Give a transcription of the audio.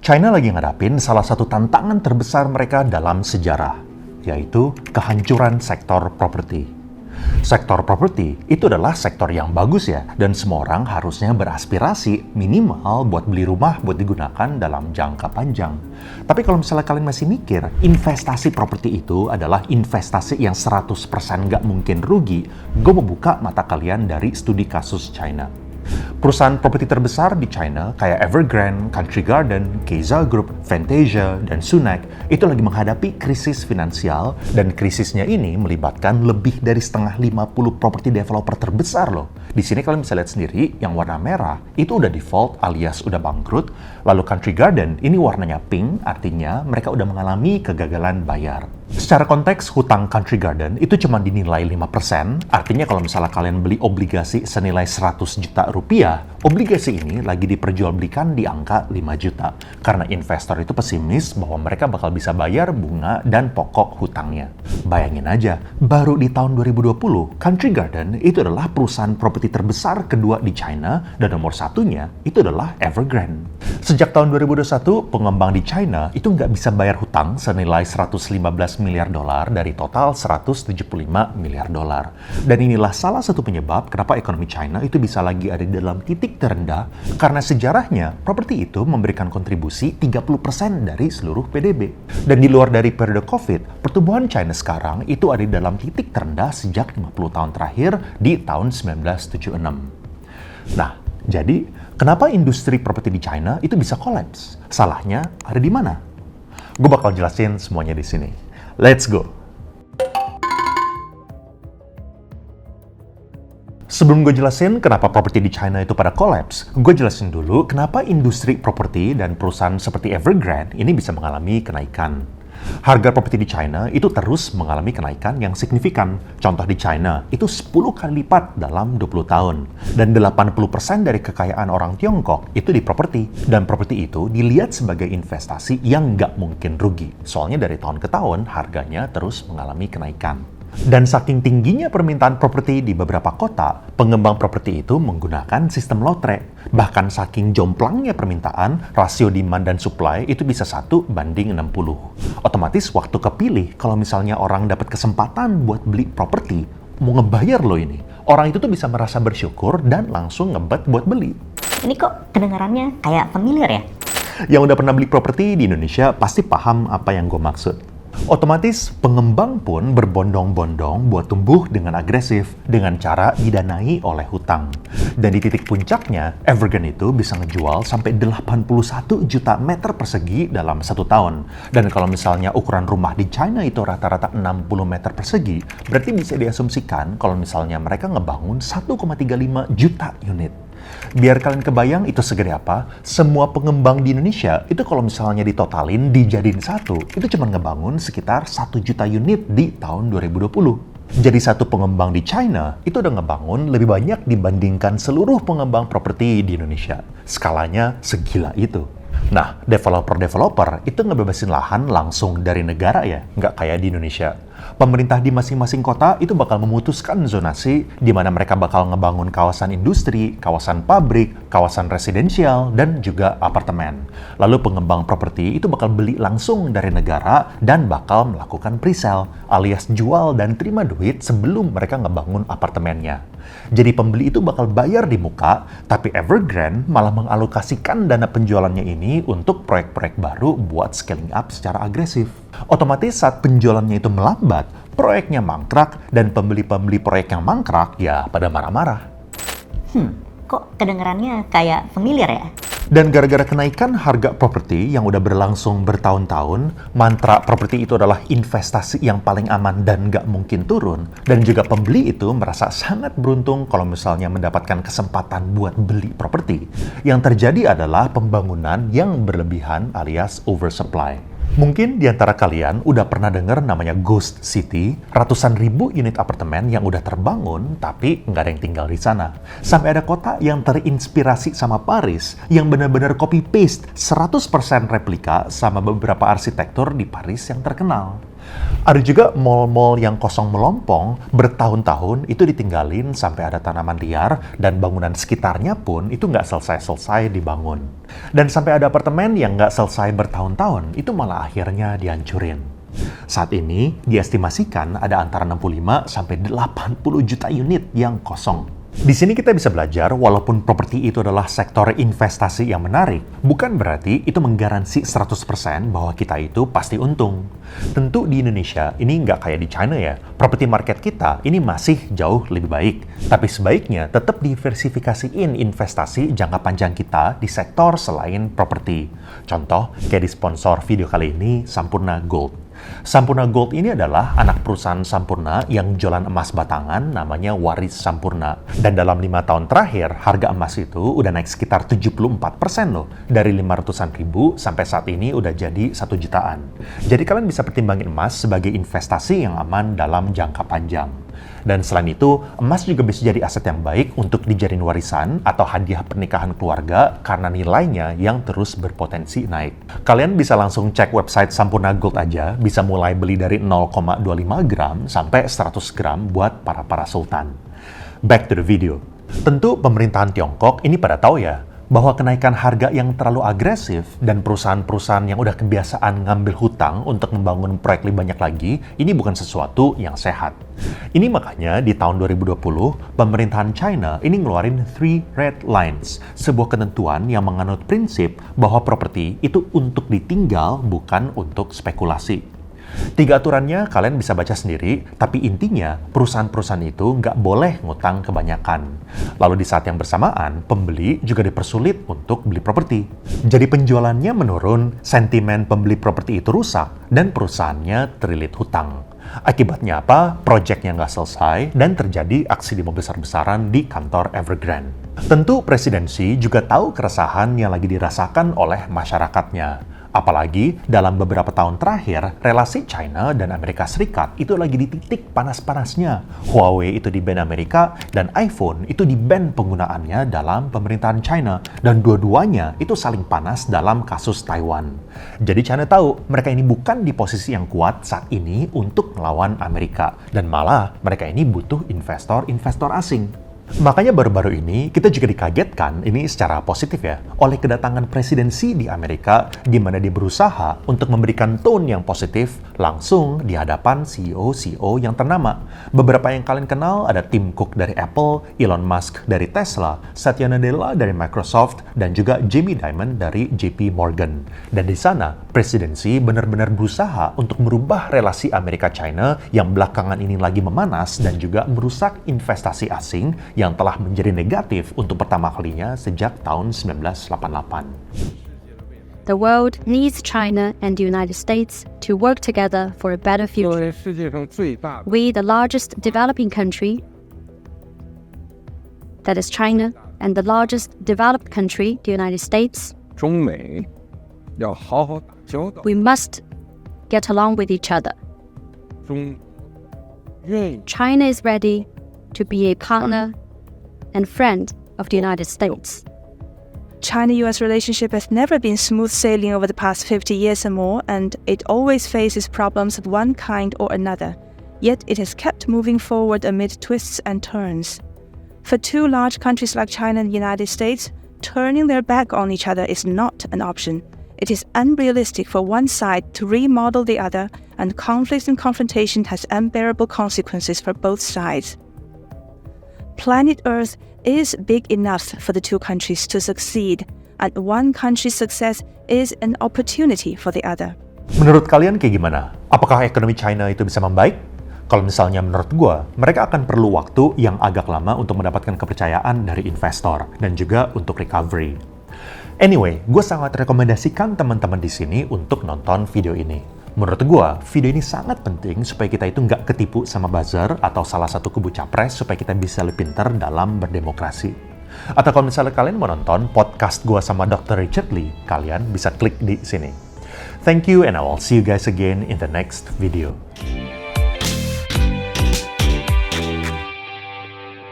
China lagi ngadapin salah satu tantangan terbesar mereka dalam sejarah, yaitu kehancuran sektor properti. Sektor properti itu adalah sektor yang bagus ya, dan semua orang harusnya beraspirasi minimal buat beli rumah buat digunakan dalam jangka panjang. Tapi kalau misalnya kalian masih mikir, investasi properti itu adalah investasi yang 100% nggak mungkin rugi, gue mau buka mata kalian dari studi kasus China. Perusahaan properti terbesar di China kayak Evergrande, Country Garden, Keza Group, Fantasia, dan Sunac itu lagi menghadapi krisis finansial, dan krisisnya ini melibatkan lebih dari setengah 50 properti developer terbesar loh. Di sini kalian bisa lihat sendiri, yang warna merah itu udah default alias udah bangkrut, lalu Country Garden ini warnanya pink, artinya mereka udah mengalami kegagalan bayar. Secara konteks, hutang Country Garden itu cuma dinilai 5%, artinya kalau misalnya kalian beli obligasi senilai 100 juta rupiah, obligasi ini lagi diperjualbelikan di angka 5 juta. Karena investor itu pesimis bahwa mereka bakal bisa bayar bunga dan pokok hutangnya. Bayangin aja, baru di tahun 2020, Country Garden itu adalah perusahaan properti terbesar kedua di China, dan nomor satunya itu adalah Evergrande. Sejak tahun 2021, pengembang di China itu nggak bisa bayar hutang senilai 115 miliar dolar dari total 175 miliar dolar. Dan inilah salah satu penyebab kenapa ekonomi China itu bisa lagi ada di dalam titik terendah, karena sejarahnya properti itu memberikan kontribusi 30% dari seluruh PDB. Dan di luar dari periode COVID, pertumbuhan China sekarang itu ada di dalam titik terendah sejak 50 tahun terakhir di tahun 1976. Nah, jadi kenapa industri properti di China itu bisa kolaps? Salahnya ada di mana? Gue bakal jelasin semuanya di sini. Let's go! Sebelum gue jelasin kenapa properti di China itu pada kolaps, gue jelasin dulu kenapa industri properti dan perusahaan seperti Evergrande ini bisa mengalami kenaikan. Harga properti di China itu terus mengalami kenaikan yang signifikan. Contoh di China, itu 10 kali lipat dalam 20 tahun. Dan 80% dari kekayaan orang Tiongkok itu di properti. Dan properti itu dilihat sebagai investasi yang nggak mungkin rugi. Soalnya dari tahun ke tahun, harganya terus mengalami kenaikan. Dan saking tingginya permintaan properti di beberapa kota, pengembang properti itu menggunakan sistem lotre. Bahkan saking jomplangnya permintaan, rasio demand dan supply itu bisa 1:60. Otomatis waktu kepilih, kalau misalnya orang dapat kesempatan buat beli properti, mau ngebayar loh ini. Orang itu tuh bisa merasa bersyukur dan langsung ngebet buat beli. Ini kok kedengarannya kayak familiar ya? Yang udah pernah beli properti di Indonesia pasti paham apa yang gue maksud. Otomatis pengembang pun berbondong-bondong buat tumbuh dengan agresif dengan cara didanai oleh hutang. Dan di titik puncaknya, Evergrande itu bisa ngejual sampai 81 juta meter persegi dalam 1 tahun. Dan kalau misalnya ukuran rumah di China itu rata-rata 60 meter persegi, berarti bisa diasumsikan kalau misalnya mereka ngebangun 1,35 juta unit. Biar kalian kebayang itu segede apa, semua pengembang di Indonesia itu kalau misalnya ditotalin, dijadiin satu, itu cuma ngebangun sekitar 1 juta unit di tahun 2020. Jadi satu pengembang di China itu udah ngebangun lebih banyak dibandingkan seluruh pengembang properti di Indonesia. Skalanya segila itu. Nah, developer-developer itu ngebebasin lahan langsung dari negara ya, nggak kayak di Indonesia. Pemerintah di masing-masing kota itu bakal memutuskan zonasi di mana mereka bakal ngebangun kawasan industri, kawasan pabrik, kawasan residensial, dan juga apartemen. Lalu pengembang properti itu bakal beli langsung dari negara dan bakal melakukan presale, alias jual dan terima duit sebelum mereka ngebangun apartemennya. Jadi pembeli itu bakal bayar di muka, tapi Evergrande malah mengalokasikan dana penjualannya ini untuk proyek-proyek baru buat scaling up secara agresif. Otomatis saat penjualannya itu melambat, proyeknya mangkrak, dan pembeli-pembeli proyek yang mangkrak ya pada marah-marah. Kok kedengarannya kayak familiar ya? Dan gara-gara kenaikan harga properti yang udah berlangsung bertahun-tahun, mantra properti itu adalah investasi yang paling aman dan nggak mungkin turun. Dan juga pembeli itu merasa sangat beruntung kalau misalnya mendapatkan kesempatan buat beli properti. Yang terjadi adalah pembangunan yang berlebihan alias oversupply. Mungkin di antara kalian udah pernah dengar namanya Ghost City, ratusan ribu unit apartemen yang udah terbangun tapi nggak ada yang tinggal di sana. Sampai ada kota yang terinspirasi sama Paris yang benar-benar copy-paste 100% replika sama beberapa arsitektur di Paris yang terkenal. Ada juga mall-mall yang kosong melompong, bertahun-tahun itu ditinggalin sampai ada tanaman liar dan bangunan sekitarnya pun itu nggak selesai-selesai dibangun. Dan sampai ada apartemen yang nggak selesai bertahun-tahun, itu malah akhirnya dihancurin. Saat ini, diestimasikan ada antara 65 sampai 80 juta unit yang kosong. Di sini kita bisa belajar, walaupun properti itu adalah sektor investasi yang menarik, bukan berarti itu menggaransi 100% bahwa kita itu pasti untung. Tentu di Indonesia, ini nggak kayak di China ya. Property market kita ini masih jauh lebih baik. Tapi sebaiknya tetap diversifikasiin investasi jangka panjang kita di sektor selain properti. Contoh, kayak di sponsor video kali ini, Sampurna Gold. Sampurna Gold ini adalah anak perusahaan Sampurna yang jualan emas batangan namanya Waris Sampurna. Dan dalam 5 tahun terakhir, harga emas itu udah naik sekitar 74% loh. Dari 500-an ribu sampai saat ini udah jadi 1 jutaan. Jadi kalian bisa pertimbangin emas sebagai investasi yang aman dalam jangka panjang. Dan selain itu, emas juga bisa jadi aset yang baik untuk dijadiin warisan atau hadiah pernikahan keluarga karena nilainya yang terus berpotensi naik. Kalian bisa langsung cek website Sampurna Gold aja, bisa mulai beli dari 0,25 gram sampai 100 gram buat para sultan. Back to the video. Tentu pemerintahan Tiongkok ini pada tahu ya, bahwa kenaikan harga yang terlalu agresif dan perusahaan-perusahaan yang udah kebiasaan ngambil hutang untuk membangun proyek lebih banyak lagi, ini bukan sesuatu yang sehat. Ini makanya di tahun 2020, pemerintahan China ini ngeluarin 3 Red Lines, sebuah ketentuan yang menganut prinsip bahwa properti itu untuk ditinggal, bukan untuk spekulasi. 3 aturannya kalian bisa baca sendiri, tapi intinya perusahaan-perusahaan itu nggak boleh ngutang kebanyakan. Lalu di saat yang bersamaan, pembeli juga dipersulit untuk beli properti. Jadi penjualannya menurun, sentimen pembeli properti itu rusak, dan perusahaannya terlilit hutang. Akibatnya apa? Proyeknya nggak selesai, dan terjadi aksi demo besar-besaran di kantor Evergrande. Tentu presidensi juga tahu keresahan yang lagi dirasakan oleh masyarakatnya. Apalagi dalam beberapa tahun terakhir, relasi China dan Amerika Serikat itu lagi di titik panas-panasnya. Huawei itu di-ban Amerika, dan iPhone itu di-ban penggunaannya dalam pemerintahan China. Dan dua-duanya itu saling panas dalam kasus Taiwan. Jadi China tahu mereka ini bukan di posisi yang kuat saat ini untuk melawan Amerika. Dan malah mereka ini butuh investor-investor asing. Makanya baru-baru ini kita juga dikagetkan, ini secara positif ya, oleh kedatangan presidensi di Amerika di mana dia berusaha untuk memberikan tone yang positif langsung di hadapan CEO-CEO yang ternama. Beberapa yang kalian kenal ada Tim Cook dari Apple, Elon Musk dari Tesla, Satya Nadella dari Microsoft, dan juga Jamie Dimon dari JP Morgan. Dan di sana, presidensi benar-benar berusaha untuk merubah relasi Amerika-China yang belakangan ini lagi memanas dan juga merusak investasi asing yang telah menjadi negatif untuk pertama kalinya sejak tahun 1988. The world needs China and the United States to work together for a better future. We, the largest developing country, that is China, and the largest developed country, the United States, 中美要好好打交道， we must get along with each other. 中愿意 China is ready to be a partner and friend of the United States. China-US relationship has never been smooth sailing over the past 50 years or more, and it always faces problems of one kind or another. Yet it has kept moving forward amid twists and turns. For two large countries like China and the United States, turning their back on each other is not an option. It is unrealistic for one side to remodel the other, and conflict and confrontation has unbearable consequences for both sides. Planet Earth is big enough for the two countries to succeed, and one country's success is an opportunity for the other. Menurut kalian kayak gimana? Apakah ekonomi China itu bisa membaik? Kalau misalnya menurut gue, mereka akan perlu waktu yang agak lama untuk mendapatkan kepercayaan dari investor dan juga untuk recovery. Anyway, gue sangat rekomendasikan teman-teman di sini untuk nonton video ini. Menurut gue, video ini sangat penting supaya kita itu nggak ketipu sama buzzer atau salah satu kubu capres supaya kita bisa lebih pintar dalam berdemokrasi. Atau kalau misalnya kalian mau nonton podcast gue sama Dr. Richard Lee, kalian bisa klik di sini. Thank you and I will see you guys again in the next video.